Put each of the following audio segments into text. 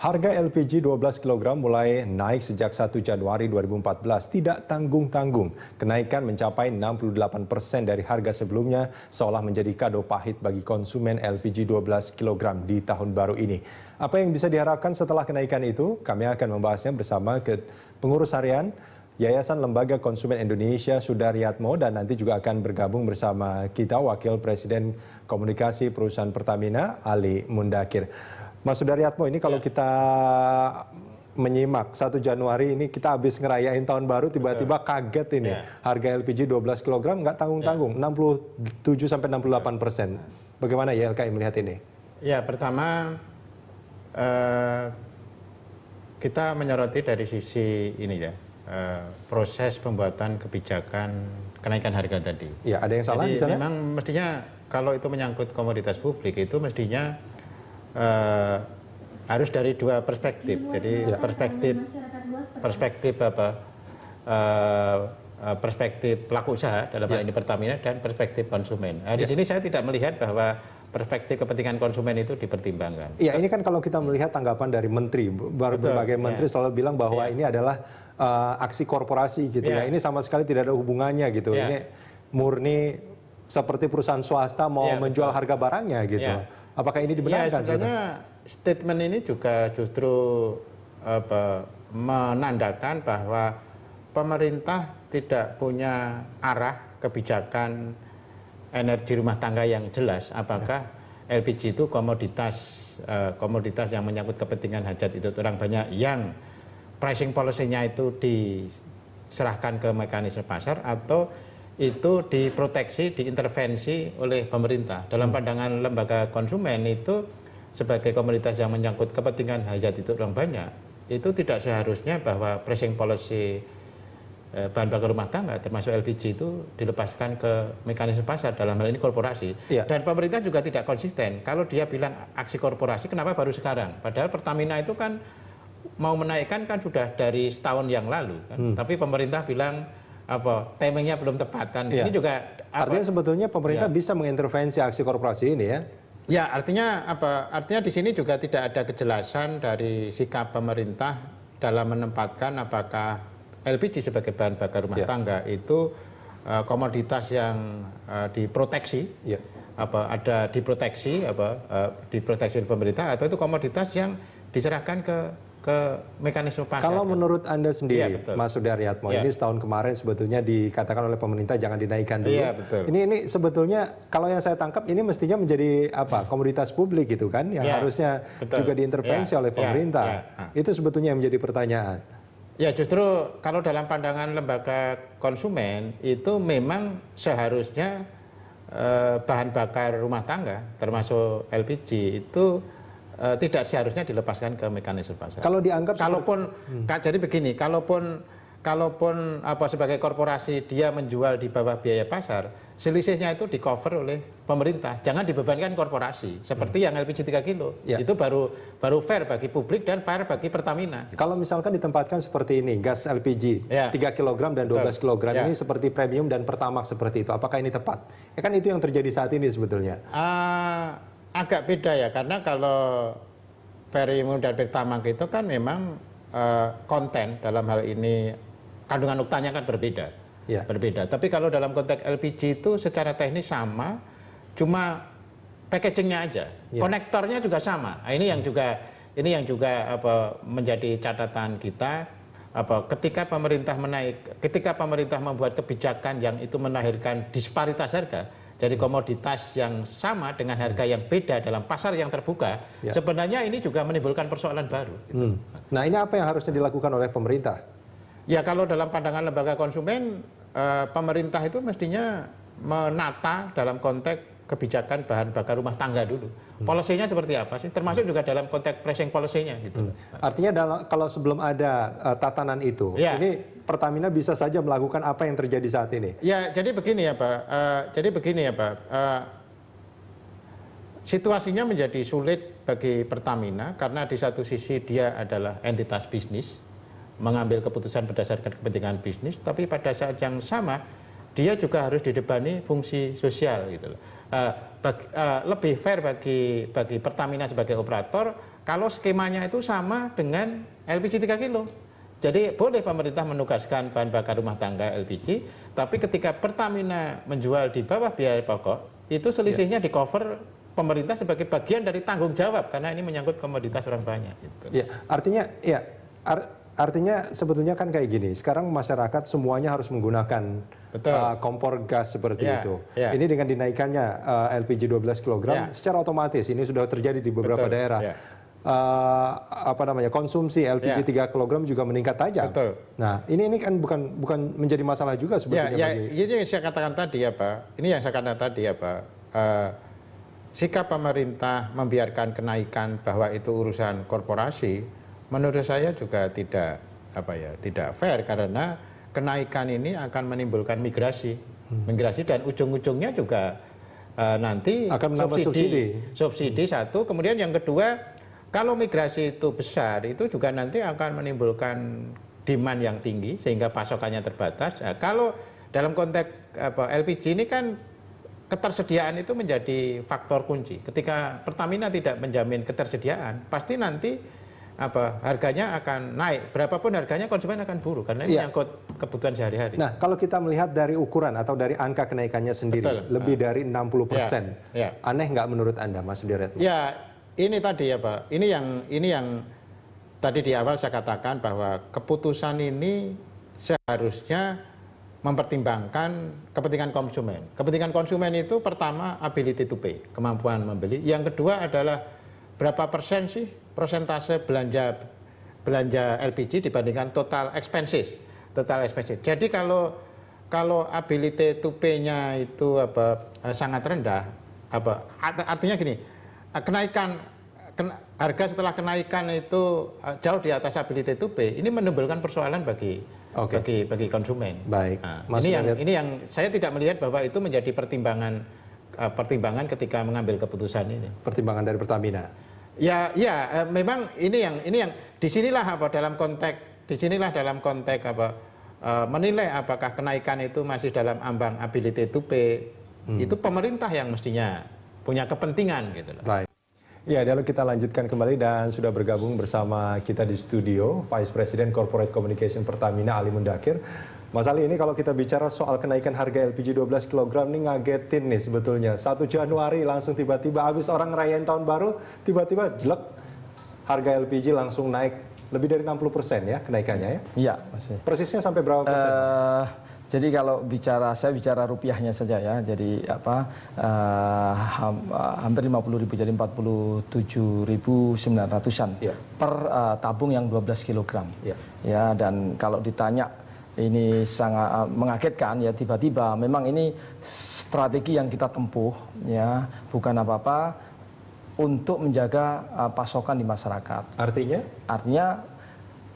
Harga LPG 12 kg mulai naik sejak 1 Januari 2014, tidak tanggung-tanggung. Kenaikan mencapai 68% dari harga sebelumnya, seolah menjadi kado pahit bagi konsumen LPG 12 kg di tahun baru ini. Apa yang bisa diharapkan setelah kenaikan itu? Kami akan membahasnya bersama pengurus harian Yayasan Lembaga Konsumen Indonesia, Sudaryatmo, dan nanti juga akan bergabung bersama kita Wakil Presiden Komunikasi Perusahaan Pertamina, Ali Mundakir. Mas Sudaryatmo, ini kalau kita menyimak 1 Januari ini kita habis ngerayain tahun baru, tiba-tiba kaget ini. Harga LPG 12 kg nggak tanggung-tanggung, 67-68%. Bagaimana YLKI melihat ini? Ya, pertama kita menyoroti dari sisi ini ya, proses pembuatan kebijakan kenaikan harga tadi. Ya, ada yang salah di sana? Memang mestinya kalau itu menyangkut komoditas publik itu mestinya harus dari dua perspektif. Jadi perspektif pelaku usaha dalam hal ini Pertamina dan perspektif konsumen. Nah, di sini saya tidak melihat bahwa perspektif kepentingan konsumen itu dipertimbangkan. Iya, ini kan kalau kita melihat tanggapan dari menteri, berbagai menteri selalu bilang bahwa ini adalah aksi korporasi gitu ya. Ini sama sekali tidak ada hubungannya gitu. Ini murni seperti perusahaan swasta mau menjual harga barangnya gitu. Apakah ini dibenarkan? Ya, sebenarnya statement ini juga justru menandakan bahwa pemerintah tidak punya arah kebijakan energi rumah tangga yang jelas. Apakah LPG itu komoditas yang menyangkut kepentingan hajat hidup orang banyak yang pricing policy-nya itu diserahkan ke mekanisme pasar atau itu diproteksi, diintervensi oleh pemerintah. Dalam pandangan lembaga konsumen itu sebagai komoditas yang menyangkut kepentingan hajat hidup orang banyak, itu tidak seharusnya bahwa pricing policy bahan bakar rumah tangga termasuk LPG itu dilepaskan ke mekanisme pasar, dalam hal ini korporasi. Dan pemerintah juga tidak konsisten. Kalau dia bilang aksi korporasi, kenapa baru sekarang? Padahal Pertamina itu kan mau menaikkan kan sudah dari setahun yang lalu kan. Tapi pemerintah bilang timingnya belum tepat kan. Ini juga artinya sebetulnya pemerintah bisa mengintervensi aksi korporasi ini ya. Ya, artinya apa? Artinya di sini juga tidak ada kejelasan dari sikap pemerintah dalam menempatkan apakah LPG sebagai bahan bakar rumah tangga itu komoditas yang diproteksi, ada diproteksi diproteksi oleh pemerintah, atau itu komoditas yang diserahkan ke mekanisme pasar. Kalau menurut Anda sendiri, Mas Sudaryatmo, ini setahun kemarin sebetulnya dikatakan oleh pemerintah jangan dinaikkan dulu. Ini sebetulnya kalau yang saya tangkap ini mestinya menjadi komoditas publik gitu kan, yang harusnya juga diintervensi oleh pemerintah. Itu sebetulnya yang menjadi pertanyaan. Ya, justru kalau dalam pandangan lembaga konsumen itu memang seharusnya bahan bakar rumah tangga termasuk LPG itu tidak seharusnya dilepaskan ke mekanisme pasar. Kalau dianggap jadi begini, kalaupun sebagai korporasi dia menjual di bawah biaya pasar, selisihnya itu di cover oleh pemerintah. Jangan dibebankan korporasi seperti yang LPG 3 kilo. Itu baru fair bagi publik dan fair bagi Pertamina. Kalau misalkan ditempatkan seperti ini, gas LPG 3 kg dan 12 kg ini seperti premium dan Pertamax seperti itu. Apakah ini tepat? Ya kan itu yang terjadi saat ini sebetulnya. Agak beda ya, karena kalau premium dan Pertamax itu kan memang konten dalam hal ini kandungan oktannya kan berbeda. Berbeda. Tapi kalau dalam konteks LPG itu secara teknis sama, cuma packagingnya aja, konektornya juga sama. Nah, ini yang juga menjadi catatan kita. Ketika pemerintah membuat kebijakan yang itu melahirkan disparitas harga, jadi komoditas yang sama dengan harga yang beda dalam pasar yang terbuka, sebenarnya ini juga menimbulkan persoalan baru. Gitu. Nah, ini apa yang harusnya dilakukan oleh pemerintah? Ya, kalau dalam pandangan lembaga konsumen, pemerintah itu mestinya menata dalam konteks kebijakan bahan bakar rumah tangga dulu. Polisinya seperti apa sih? Termasuk juga dalam konteks pricing policy-nya gitu. Artinya kalau sebelum ada tatanan itu, ini Pertamina bisa saja melakukan apa yang terjadi saat ini. Ya, jadi begini ya Pak. Situasinya menjadi sulit bagi Pertamina karena di satu sisi dia adalah entitas bisnis, mengambil keputusan berdasarkan kepentingan bisnis, tapi pada saat yang sama dia juga harus didebani fungsi sosial gitu loh. Lebih fair bagi Pertamina sebagai operator kalau skemanya itu sama dengan LPG 3 kilo. Jadi boleh pemerintah menugaskan bahan bakar rumah tangga LPG, tapi ketika Pertamina menjual di bawah biaya pokok, itu selisihnya di cover pemerintah sebagai bagian dari tanggung jawab karena ini menyangkut komoditas orang banyak. Gitu. Ya, artinya sebetulnya kan kayak gini. Sekarang masyarakat semuanya harus menggunakan kompor gas seperti itu. Ini dengan dinaikannya LPG 12 kg, secara otomatis ini sudah terjadi di beberapa daerah. Konsumsi LPG 3 kg juga meningkat tajam. Betul. Nah, ini kan bukan menjadi masalah juga sebetulnya. Ini yang saya katakan tadi ya Pak. Ini yang saya katakan tadi ya Pak. Sikap pemerintah membiarkan kenaikan bahwa itu urusan korporasi, menurut saya juga tidak fair karena kenaikan ini akan menimbulkan migrasi dan ujung-ujungnya juga nanti akan menambah subsidi satu, kemudian yang kedua. Kalau migrasi itu besar, itu juga nanti akan menimbulkan demand yang tinggi sehingga pasokannya terbatas. Nah, kalau dalam konteks LPG ini kan ketersediaan itu menjadi faktor kunci. Ketika Pertamina tidak menjamin ketersediaan, pasti nanti harganya akan naik. Berapapun harganya konsumen akan buru karena ini menyangkut kebutuhan sehari-hari. Nah, kalau kita melihat dari ukuran atau dari angka kenaikannya sendiri, lebih dari 60%. Aneh nggak menurut Anda, Mas Sudiratmo? Ya. Ini tadi ya Pak, ini yang tadi di awal saya katakan bahwa keputusan ini seharusnya mempertimbangkan kepentingan konsumen. Kepentingan konsumen itu pertama ability to pay, kemampuan membeli. Yang kedua adalah berapa persen sih persentase belanja LPG dibandingkan total expenses. Jadi kalau ability to pay-nya itu sangat rendah, artinya gini. Harga setelah kenaikan itu jauh di atas ability to pay, ini menimbulkan persoalan bagi konsumen. Baik. Nah, ini yang saya tidak melihat bahwa itu menjadi pertimbangan ketika mengambil keputusan ini. Pertimbangan dari Pertamina. Memang ini yang disinilah dalam konteks menilai apakah kenaikan itu masih dalam ambang ability to pay, itu pemerintah yang mestinya punya kepentingan gitu loh. Baik. Ya, lalu kita lanjutkan kembali dan sudah bergabung bersama kita di studio Vice President Corporate Communication Pertamina Ali Mundakir. Mas Ali, ini kalau kita bicara soal kenaikan harga LPG 12 kg ini ngagetin nih sebetulnya. 1 Januari langsung tiba-tiba habis orang ngerayain tahun baru, tiba-tiba jelek harga LPG langsung naik lebih dari 60% ya kenaikannya ya? Iya, Mas. Persisnya sampai berapa persen? Jadi kalau saya bicara rupiahnya saja ya, jadi hampir 50.000 jadi 47.900-an per tabung yang 12 kg. Ya, dan kalau ditanya ini sangat mengagetkan ya, tiba-tiba memang ini strategi yang kita tempuh ya, bukan apa-apa untuk menjaga pasokan di masyarakat. Artinya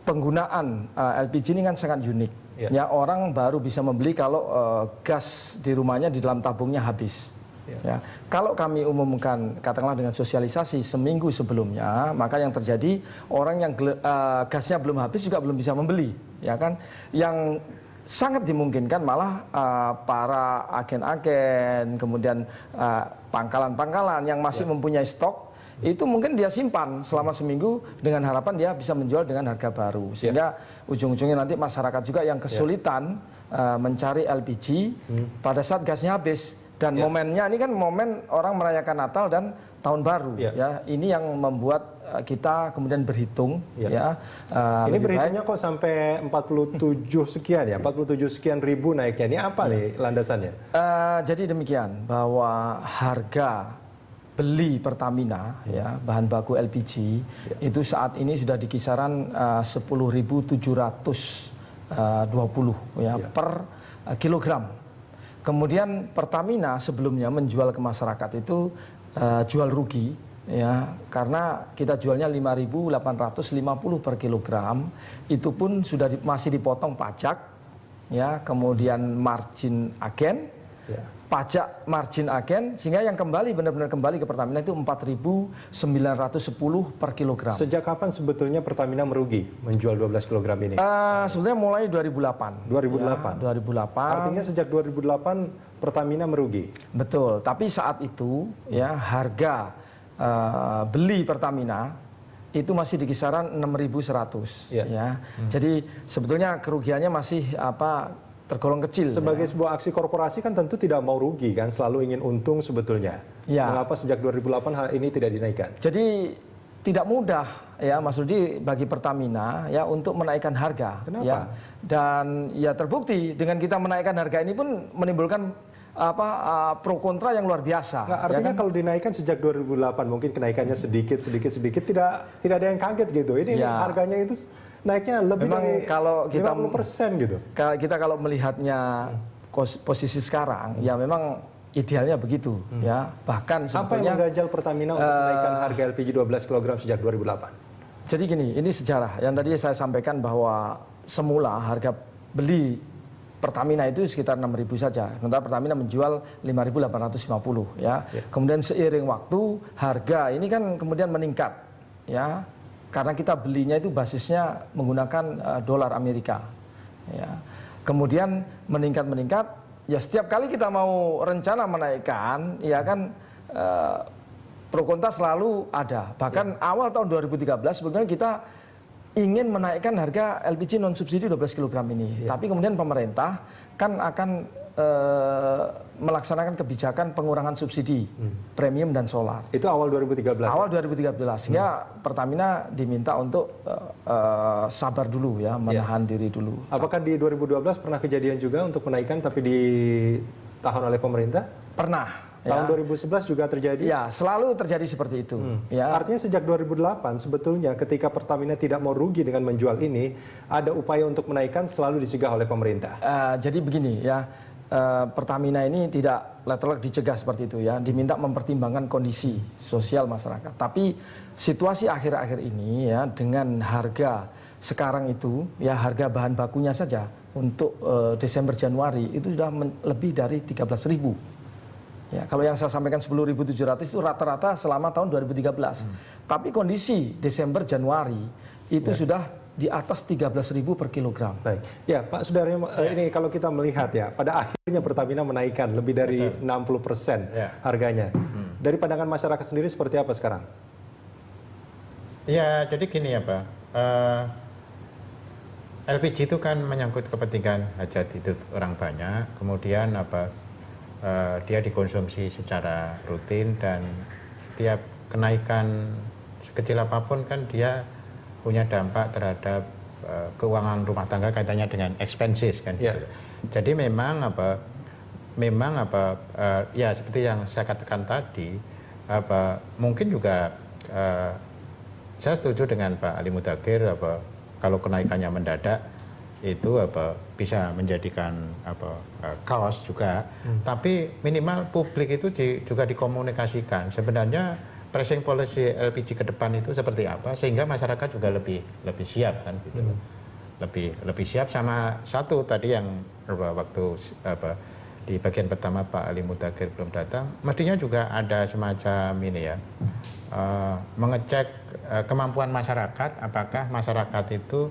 penggunaan LPG ini kan sangat unik. Ya, orang baru bisa membeli kalau gas di rumahnya di dalam tabungnya habis. Ya. Kalau kami umumkan katakanlah dengan sosialisasi seminggu sebelumnya, maka yang terjadi orang yang gasnya belum habis juga belum bisa membeli, ya kan? Yang sangat dimungkinkan malah para agen-agen, kemudian pangkalan-pangkalan yang masih mempunyai stok itu mungkin dia simpan selama seminggu dengan harapan dia bisa menjual dengan harga baru, sehingga ujung-ujungnya nanti masyarakat juga yang kesulitan mencari LPG pada saat gasnya habis. Dan momennya ini kan momen orang merayakan Natal dan Tahun Baru ya, ini yang membuat kita kemudian berhitung ya. Ini berhitungnya kok sampai 47 sekian ya, 47 sekian ribu naiknya, ini apa nih landasannya? Jadi demikian, bahwa harga beli Pertamina ya bahan baku LPG itu saat ini sudah di kisaran 10.720 ya per kilogram. Kemudian Pertamina sebelumnya menjual ke masyarakat itu jual rugi ya, karena kita jualnya 5.850 per kilogram, itu pun sudah masih dipotong pajak ya, kemudian margin agen. Pajak margin agen, sehingga yang kembali benar-benar kembali ke Pertamina itu 4.910 per kilogram. Sejak kapan sebetulnya Pertamina merugi menjual 12 kg ini? Sebetulnya mulai 2008. 2008. Ya, 2008. Artinya sejak 2008 Pertamina merugi. Betul, tapi saat itu ya harga beli Pertamina itu masih di kisaran 6.100 ya. Jadi sebetulnya kerugiannya masih tergolong kecil. Sebagai sebuah aksi korporasi kan tentu tidak mau rugi kan, selalu ingin untung sebetulnya. Mengapa sejak 2008 hal ini tidak dinaikkan? Jadi tidak mudah ya Mas Rudi bagi Pertamina ya untuk menaikkan harga. Kenapa? Ya. Dan ya terbukti dengan kita menaikkan harga ini pun menimbulkan pro kontra yang luar biasa. Nah, artinya kalau dinaikkan sejak 2008 mungkin kenaikannya sedikit tidak ada yang kaget gitu. Ini harganya itu naiknya lebih memang dari kalau kita 50% gitu. Kita kalau melihatnya posisi sekarang ya memang idealnya begitu ya. Bahkan apa yang mengganjal Pertamina untuk menaikkan harga LPG 12 kg sejak 2008? Jadi gini, ini sejarah yang tadi saya sampaikan bahwa semula harga beli Pertamina itu sekitar 6.000 saja. Sementara Pertamina menjual 5.850 ya. Kemudian seiring waktu harga ini kan kemudian meningkat ya. Karena kita belinya itu basisnya menggunakan dolar Amerika. Ya. Kemudian meningkat ya setiap kali kita mau rencana menaikkan ya kan pro kontra selalu ada. Bahkan awal tahun 2013 sebetulnya kita ingin menaikkan harga LPG non subsidi 12 kg ini. Tapi kemudian pemerintah kan akan melaksanakan kebijakan pengurangan subsidi premium dan solar. Itu awal 2013? Awal 2013, sehingga Pertamina diminta untuk sabar dulu ya, menahan diri dulu. Apakah di 2012 pernah kejadian juga untuk menaikkan tapi ditahan oleh pemerintah? Pernah. Tahun 2011 juga terjadi? Ya, selalu terjadi seperti itu. Ya. Artinya sejak 2008 sebetulnya ketika Pertamina tidak mau rugi dengan menjual ini, ada upaya untuk menaikkan selalu dicegah oleh pemerintah. Jadi begini ya, Pertamina ini tidak letter-letter dicegah seperti itu ya, diminta mempertimbangkan kondisi sosial masyarakat. Tapi situasi akhir-akhir ini ya dengan harga sekarang itu ya harga bahan bakunya saja untuk Desember Januari itu sudah lebih dari 13.000. Ya, kalau yang saya sampaikan 10.700 itu rata-rata selama tahun 2013. Tapi kondisi Desember Januari itu sudah di atas 13.000 per kilogram. Baik. Ya, Pak Sudaryo, ini kalau kita melihat ya, pada akhirnya Pertamina menaikkan lebih dari 60% harganya. Dari pandangan masyarakat sendiri seperti apa sekarang? Ya, jadi gini ya Pak. LPG itu kan menyangkut kepentingan hajat hidup orang banyak. Kemudian dia dikonsumsi secara rutin dan setiap kenaikan sekecil apapun kan dia punya dampak terhadap keuangan rumah tangga kaitannya dengan expenses kan. Gitu. Jadi memang ya seperti yang saya katakan tadi mungkin juga saya setuju dengan Pak Ali Mudzakhir kalau kenaikannya mendadak itu bisa menjadikan kaos juga, tapi minimal publik itu juga dikomunikasikan sebenarnya pricing policy LPG ke depan itu seperti apa sehingga masyarakat juga lebih siap kan gitu. Lebih siap. Sama satu tadi yang waktu di bagian pertama Pak Ali Mudzakhir belum datang, mestinya juga ada semacam ini ya, mengecek kemampuan masyarakat, apakah masyarakat itu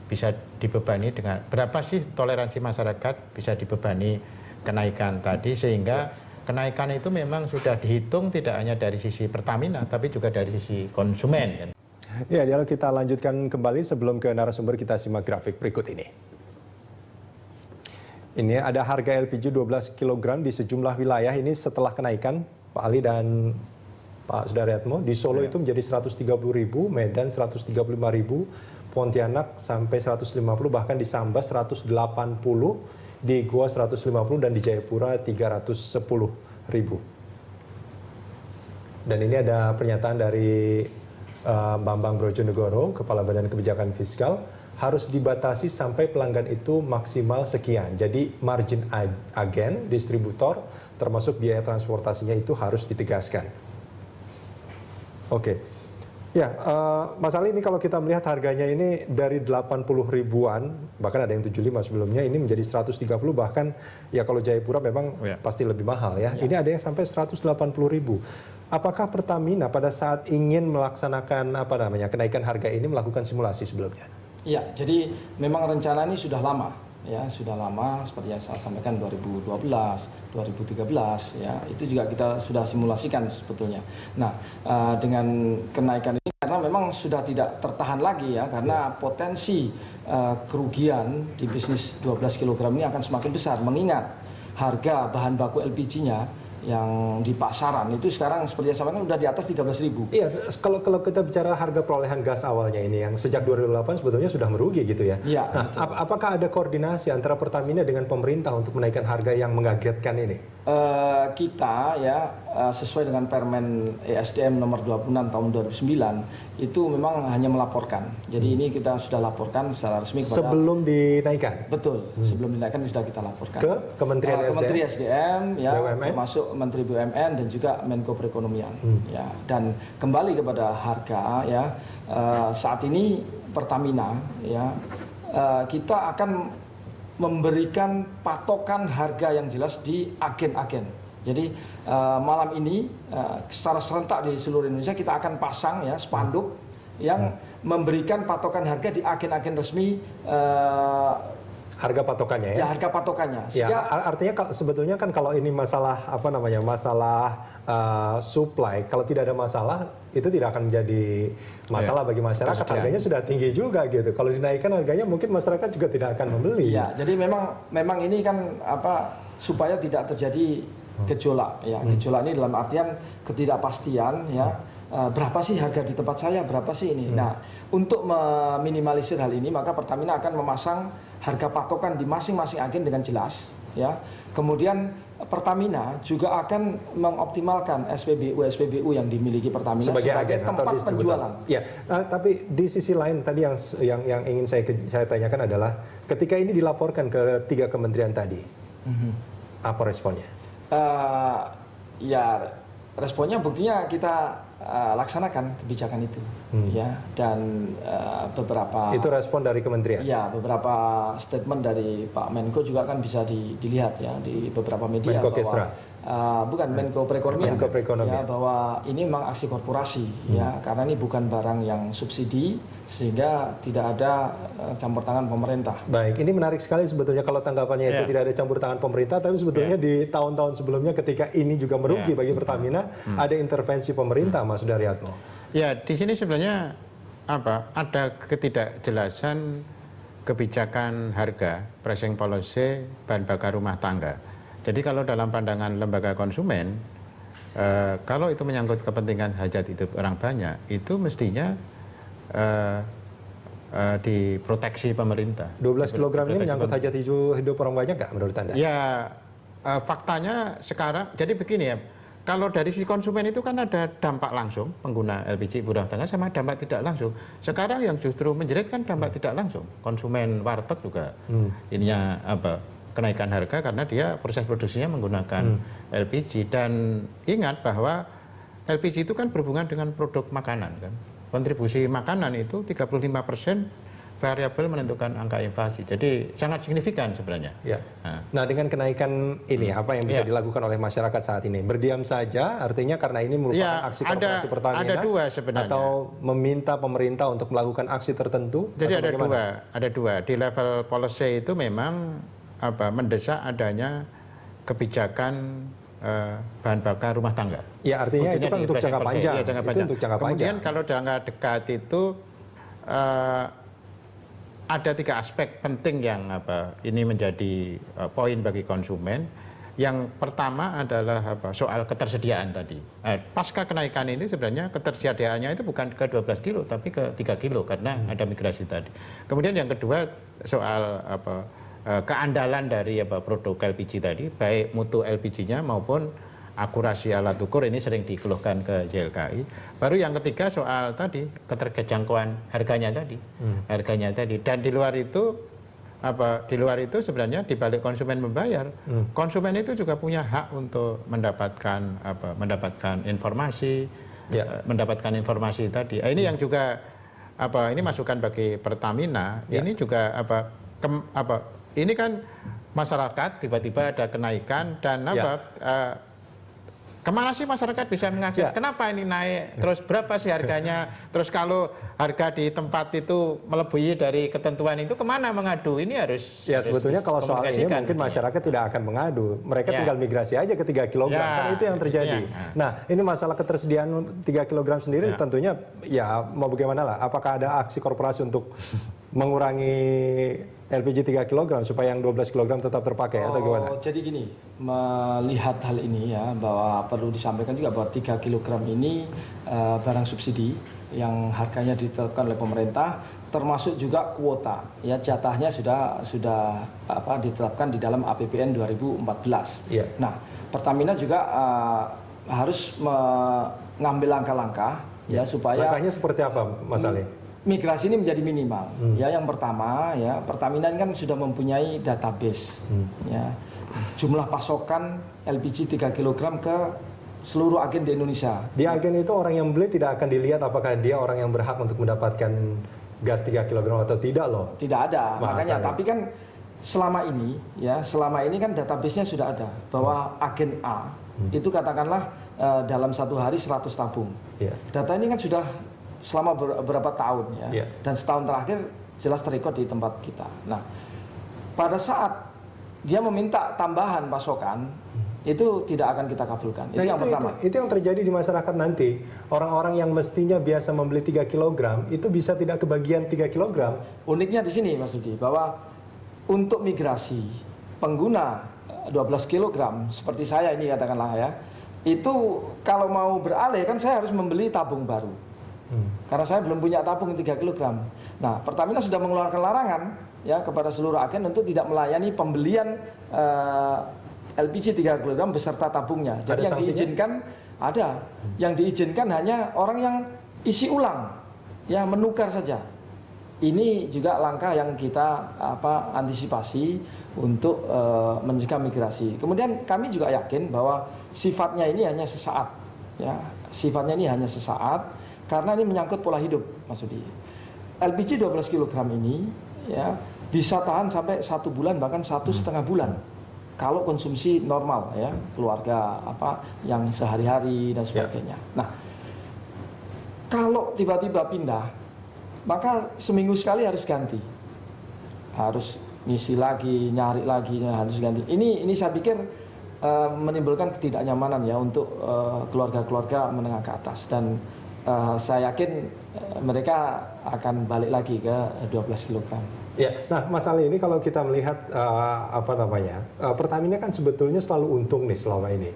bisa dibebani dengan berapa sih toleransi masyarakat bisa dibebani kenaikan tadi sehingga kenaikan itu memang sudah dihitung tidak hanya dari sisi Pertamina tapi juga dari sisi konsumen. Ya, dialog kita lanjutkan kembali sebelum ke narasumber kita simak grafik berikut ini. Ini ada harga LPG 12 kg di sejumlah wilayah ini setelah kenaikan Pak Ali dan Pak Sudaryatmo. Di Solo itu menjadi 130.000, Medan 135.000, Pontianak sampai 150, bahkan di Sambas 180, di Goa 150 dan di Jayapura 310.000. Dan ini ada pernyataan dari Bambang Brojonegoro, Kepala Badan Kebijakan Fiskal, harus dibatasi sampai pelanggan itu maksimal sekian. Jadi margin agen, distributor, termasuk biaya transportasinya itu harus ditegaskan. Oke. Ya, Mas Ali, ini kalau kita melihat harganya ini dari 80 ribuan, bahkan ada yang 75 sebelumnya, ini menjadi 130, bahkan ya kalau Jayapura memang pasti lebih mahal ya. Ini ada yang sampai 180 ribu. Apakah Pertamina pada saat ingin melaksanakan kenaikan harga ini melakukan simulasi sebelumnya? Iya, jadi memang rencana ini sudah lama ya sudah lama seperti yang saya sampaikan 2012, 2013 ya itu juga kita sudah simulasikan sebetulnya. Nah dengan kenaikan ini karena memang sudah tidak tertahan lagi ya karena potensi kerugian di bisnis 12 kg ini akan semakin besar mengingat harga bahan baku LPG-nya yang di pasaran itu sekarang seperti yang sampaikan udah di atas 13.000. Iya, kalau kita bicara harga perolehan gas awalnya ini yang sejak 2008 sebetulnya sudah merugi gitu ya. Iya. Nah, apakah ada koordinasi antara Pertamina dengan pemerintah untuk menaikkan harga yang mengagetkan ini? Kita ya sesuai dengan Permen ESDM nomor 26 tahun 2009 itu memang hanya melaporkan. Jadi ini kita sudah laporkan secara resmi kepada sebelum dinaikkan. Betul, sebelum dinaikkan sudah kita laporkan Ke Kementerian SDM. Kementerian SDM ya, BUMN? termasuk Menteri BUMN dan juga Menko Perekonomian ya. Dan kembali kepada harga ya saat ini Pertamina ya kita akan memberikan patokan harga yang jelas di agen-agen. Jadi malam ini secara serentak di seluruh Indonesia kita akan pasang ya spanduk yang memberikan patokan harga di agen-agen resmi. Harga patokannya ya? Ya harga patokannya. Ya, artinya sebetulnya kan kalau ini masalah masalah supply, kalau tidak ada masalah itu tidak akan menjadi masalah bagi masyarakat. Harganya sudah tinggi juga gitu. Kalau dinaikkan harganya mungkin masyarakat juga tidak akan membeli. Ya, jadi memang ini kan supaya tidak terjadi gejolak ya. Gejolak ini dalam artian ketidakpastian ya. Berapa sih harga di tempat saya, berapa sih ini. Nah, untuk meminimalisir hal ini maka Pertamina akan memasang harga patokan di masing-masing agen dengan jelas ya. Kemudian Pertamina juga akan mengoptimalkan SPBU yang dimiliki Pertamina sebagai tempat penjualan. Ya, tapi di sisi lain tadi yang ingin saya tanyakan adalah ketika ini dilaporkan ke 3 kementerian tadi, apa responnya? Ya responnya buktinya kita laksanakan kebijakan itu ya, dan beberapa itu respon dari kementerian. Ya, beberapa statement dari Pak Menko juga kan bisa dilihat ya di beberapa media Menko bahwa Kesra. Bukan Menko Perekonomian. Menko Perekonomian. Ya, bahwa ini memang aksi korporasi ya, karena ini bukan barang yang subsidi sehingga tidak ada campur tangan pemerintah. Baik, ini menarik sekali sebetulnya kalau tanggapannya itu tidak ada campur tangan pemerintah, tapi sebetulnya di tahun-tahun sebelumnya ketika ini juga merugi bagi Pertamina, ada intervensi pemerintah, Mas Sudaryatmo. Ya, di sini sebenarnya ada ketidakjelasan kebijakan harga pricing policy bahan bakar rumah tangga. Jadi kalau dalam pandangan lembaga konsumen, kalau itu menyangkut kepentingan hajat hidup orang banyak, itu mestinya diproteksi pemerintah. 12 kg ini menyangkut hajat hidup orang banyak nggak menurut Anda? Ya, faktanya sekarang, jadi begini ya, kalau dari sisi konsumen itu kan ada dampak langsung pengguna LPG ibu rumah tangga sama dampak tidak langsung. Sekarang yang justru menjerit kan dampak tidak langsung. Konsumen warteg juga ininya kenaikan harga karena dia proses produksinya menggunakan LPG. Dan ingat bahwa LPG itu kan berhubungan dengan produk makanan kan. Kontribusi makanan itu 35% variabel menentukan angka inflasi. Jadi sangat signifikan sebenarnya. Ya. Nah, dengan kenaikan ini apa yang bisa dilakukan oleh masyarakat saat ini? Berdiam saja artinya karena ini merupakan aksi korporasi Pertamina? Ada dua sebenarnya. Atau meminta pemerintah untuk melakukan aksi tertentu? Jadi ada dua. Di level policy itu memang mendesak adanya kebijakan bahan bakar rumah tangga. Ya, artinya itu kan untuk jangka panjang. Ya, jangka panjang. Itu untuk jangka Kemudian panjang. kalau jangka dekat itu ada 3 aspek penting yang ini menjadi poin bagi konsumen. Yang pertama adalah soal ketersediaan tadi. Pasca kenaikan ini sebenarnya ketersediaannya itu bukan ke 12 kilo tapi ke 3 kilo karena ada migrasi tadi. Kemudian yang kedua soal keandalan dari produk LPG tadi, baik mutu LPG-nya maupun akurasi alat ukur, ini sering dikeluhkan ke YLKI. Baru yang ketiga soal tadi keterjangkauan harganya tadi, Dan di luar itu sebenarnya di balik konsumen membayar, konsumen itu juga punya hak untuk mendapatkan informasi, mendapatkan informasi tadi. Ini yang juga ini masukan bagi Pertamina. Ini juga ini kan masyarakat tiba-tiba ada kenaikan dan kemana sih masyarakat bisa mengakses? Kenapa ini naik? Terus berapa sih harganya? Terus kalau harga di tempat itu melebihi dari ketentuan itu kemana mengadu? Ini harus sebetulnya kalau soal ini mungkin masyarakat tidak akan mengadu. Mereka tinggal migrasi aja ke 3 kg. Kan itu yang terjadi. Nah, ini masalah ketersediaan 3 kg sendiri tentunya ya mau bagaimana lah. Apakah ada aksi korporasi untuk mengurangi LPG 3 kg supaya yang 12 kg tetap terpakai atau gimana? Jadi gini, melihat hal ini ya, bahwa perlu disampaikan juga bahwa 3 kg ini barang subsidi yang harganya ditetapkan oleh pemerintah, termasuk juga kuota. Ya, jatahnya sudah ditetapkan di dalam APBN 2014. Yeah. Nah, Pertamina juga harus mengambil langkah-langkah ya supaya langkahnya seperti apa, Mas Ali? Migrasi ini menjadi minimal. Ya, yang pertama ya, Pertamina kan sudah mempunyai database. Ya. Jumlah pasokan LPG 3 kg ke seluruh agen di Indonesia. Di agen itu orang yang beli tidak akan dilihat apakah dia orang yang berhak untuk mendapatkan gas 3 kg atau tidak loh. Tidak ada. Makanya tapi kan selama ini kan database-nya sudah ada bahwa agen A itu katakanlah dalam satu hari 100 tabung. Yeah. Data ini kan sudah selama beberapa tahun ya, dan setahun terakhir jelas terikut di tempat kita. Nah, pada saat dia meminta tambahan pasokan, itu tidak akan kita kabulkan. Itu yang pertama. Itu yang terjadi di masyarakat nanti. Orang-orang yang mestinya biasa membeli 3 kg itu bisa tidak kebagian 3 kg. Uniknya di sini Mas Rudi, bahwa untuk migrasi pengguna 12 kg seperti saya ini katakanlah ya, itu kalau mau beralih kan saya harus membeli tabung baru. Karena saya belum punya tabung 3 kg. Nah, Pertamina sudah mengeluarkan larangan ya kepada seluruh agen untuk tidak melayani pembelian LPG 3 kg beserta tabungnya. Jadi yang diizinkan ada, yang diizinkan hanya orang yang isi ulang, ya menukar saja. Ini juga langkah yang kita antisipasi untuk mencegah migrasi. Kemudian kami juga yakin bahwa sifatnya ini hanya sesaat, ya sifatnya ini hanya sesaat. Karena ini menyangkut pola hidup, Mas Rudi. LPG 12 kg ini ya bisa tahan sampai 1 bulan bahkan 1,5 bulan kalau konsumsi normal ya, keluarga yang sehari-hari dan sebagainya. Nah, kalau tiba-tiba pindah, maka seminggu sekali harus ganti, harus ngisi lagi, nyari lagi, harus ganti. Ini saya pikir menimbulkan ketidaknyamanan ya untuk keluarga-keluarga menengah ke atas, dan saya yakin mereka akan balik lagi ke 12 kg. Ya, nah Mas Ali, ini kalau kita melihat Pertamina kan sebetulnya selalu untung nih selama ini.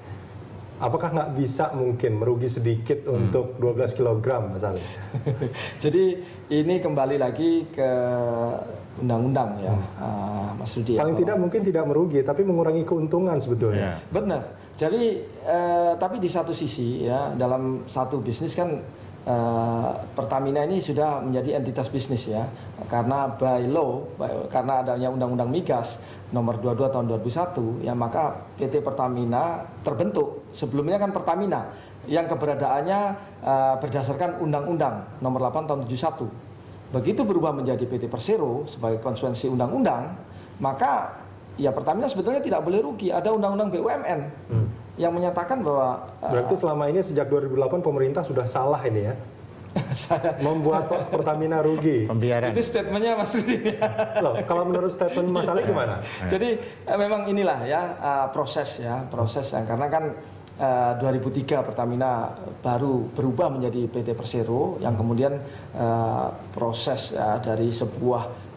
Apakah nggak bisa mungkin merugi sedikit untuk 12 kg, Mas Ali? Jadi ini kembali lagi ke undang-undang ya, Mas Rudi. Paling tidak mungkin tidak merugi, tapi mengurangi keuntungan sebetulnya. Benar. Jadi tapi di satu sisi ya, dalam satu bisnis kan Pertamina ini sudah menjadi entitas bisnis ya, karena by law, karena adanya Undang-Undang Migas nomor 22 tahun 2001 ya, maka PT Pertamina terbentuk. Sebelumnya kan Pertamina yang keberadaannya berdasarkan Undang-Undang nomor 8 tahun 71. Begitu berubah menjadi PT Persero sebagai konsekuensi undang-undang, maka ya Pertamina sebetulnya tidak boleh rugi. Ada Undang-Undang BUMN yang menyatakan bahwa berarti selama ini sejak 2008 pemerintah sudah salah ini ya. Saya membuat Pertamina rugi. Pembiaran. Itu statementnya Mas Rudi. Loh, kalau menurut statement Mas Ali gimana? Jadi memang inilah ya proses yang karena kan 2003 Pertamina baru berubah menjadi PT Persero yang kemudian proses dari sebuah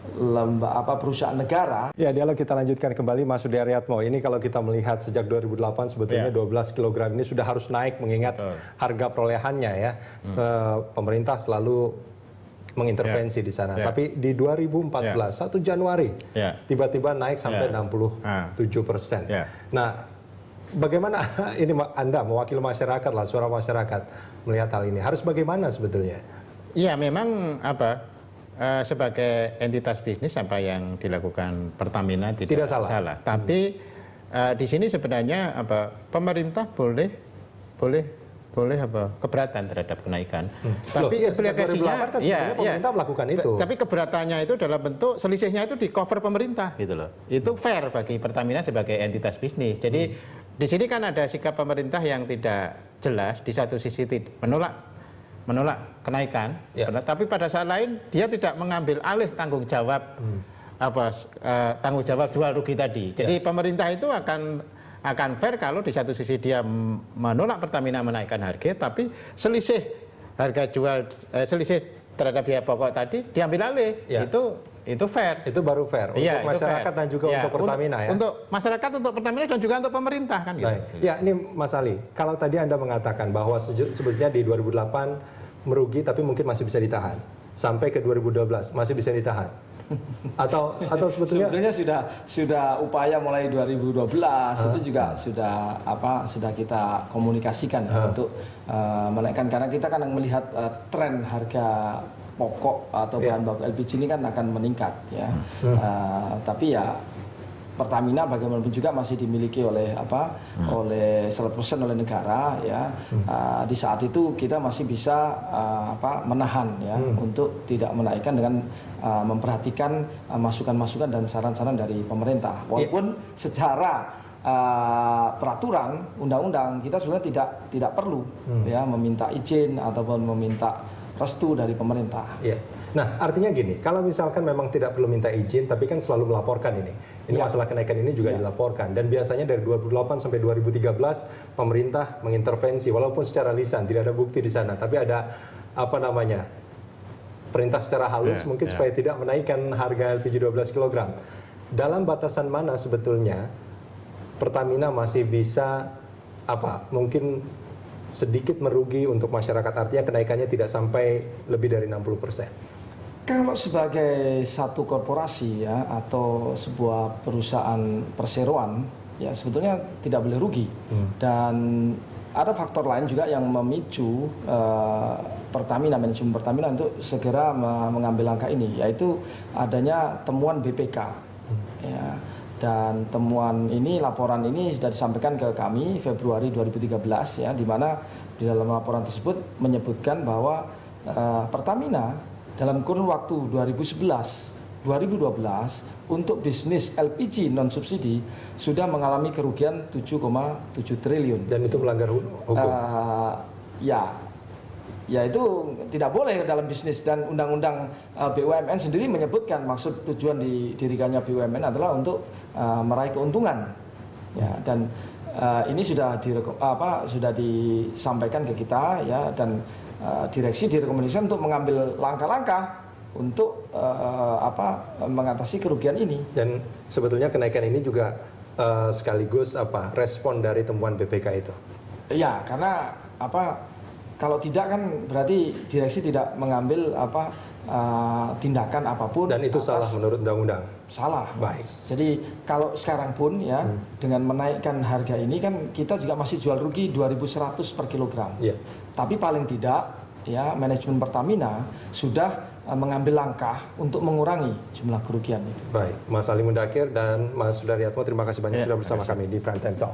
perusahaan negara. Ya, dialog kita lanjutkan kembali, Mas Sudaryatmo. Ini kalau kita melihat sejak 2008 sebetulnya 12 kg ini sudah harus naik mengingat harga perolehannya ya. Pemerintah selalu mengintervensi di sana. Tapi di 2014 1 Januari tiba-tiba naik sampai 67%. Nah, bagaimana ini Anda mewakili masyarakat lah, suara masyarakat melihat hal ini? Harus bagaimana sebetulnya? Iya, memang sebagai entitas bisnis apa yang dilakukan Pertamina tidak salah. Tapi di sini sebenarnya pemerintah boleh keberatan terhadap kenaikan. Tapi implikasinya kan pemerintah melakukan itu. Tapi keberatannya itu dalam bentuk selisihnya itu di cover pemerintah gitu loh. Itu fair bagi Pertamina sebagai entitas bisnis. Jadi di sini kan ada sikap pemerintah yang tidak jelas. Di satu sisi menolak kenaikan, tapi pada saat lain dia tidak mengambil alih tanggung jawab tanggung jawab jual rugi tadi. Jadi pemerintah itu akan fair kalau di satu sisi dia menolak Pertamina menaikkan harga, tapi selisih harga jual selisih terhadap biaya pokok tadi diambil alih. Itu fair. Itu baru fair untuk masyarakat dan juga untuk Pertamina ya. Untuk masyarakat, untuk Pertamina dan juga untuk pemerintah kan gitu. Ya, ini Mas Ali, kalau tadi Anda mengatakan bahwa sebetulnya di 2008 merugi tapi mungkin masih bisa ditahan. Sampai ke 2012 masih bisa ditahan. Atau sebetulnya sudah upaya mulai 2012 itu juga sudah kita komunikasikan untuk menaikkan, karena kita kan melihat tren harga pokok atau bahan baku LPG ini kan akan meningkat ya. Tapi ya Pertamina bagaimanapun juga masih dimiliki oleh oleh 100% oleh negara ya. Di saat itu kita masih bisa menahan ya untuk tidak menaikkan dengan memperhatikan masukan-masukan dan saran-saran dari pemerintah. Walaupun secara peraturan undang-undang kita sebenarnya tidak perlu ya meminta izin ataupun meminta restu dari pemerintah. Nah, artinya gini, kalau misalkan memang tidak perlu minta izin, tapi kan selalu melaporkan ini. Masalah kenaikan ini juga dilaporkan. Dan biasanya dari 2008 sampai 2013, pemerintah mengintervensi, walaupun secara lisan, tidak ada bukti di sana. Tapi ada, perintah secara halus mungkin supaya tidak menaikkan harga LPG 12 kg. Dalam batasan mana sebetulnya Pertamina masih bisa, mungkin sedikit merugi untuk masyarakat, artinya kenaikannya tidak sampai lebih dari 60%. Kalau sebagai satu korporasi ya atau sebuah perusahaan perseroan ya sebetulnya tidak boleh rugi. Dan ada faktor lain juga yang memicu manajemen Pertamina untuk segera mengambil langkah ini, yaitu adanya temuan BPK. Ya. Dan temuan ini, laporan ini sudah disampaikan ke kami Februari 2013 ya, di mana di dalam laporan tersebut menyebutkan bahwa Pertamina dalam kurun waktu 2011-2012 untuk bisnis LPG non subsidi sudah mengalami kerugian 7,7 triliun. Dan itu melanggar hukum. Ya itu tidak boleh dalam bisnis, dan undang-undang BUMN sendiri menyebutkan maksud tujuan didirikannya BUMN adalah untuk meraih keuntungan. Ya, dan ini sudah disampaikan ke kita ya, dan direksi direkomendasikan untuk mengambil langkah-langkah untuk mengatasi kerugian ini. Dan sebetulnya kenaikan ini juga sekaligus respon dari temuan BPK itu. Ya, karena kalau tidak kan berarti direksi tidak mengambil tindakan apapun. Dan itu salah menurut undang-undang. Salah. Baik. Jadi kalau sekarang pun ya dengan menaikkan harga ini kan kita juga masih jual rugi 2.100 per kilogram. Tapi paling tidak ya manajemen Pertamina sudah mengambil langkah untuk mengurangi jumlah kerugian itu. Baik, Mas Ali Mundakir dan Mas Sudaryatmo, terima kasih banyak sudah bersama kami di Prime Time Talk.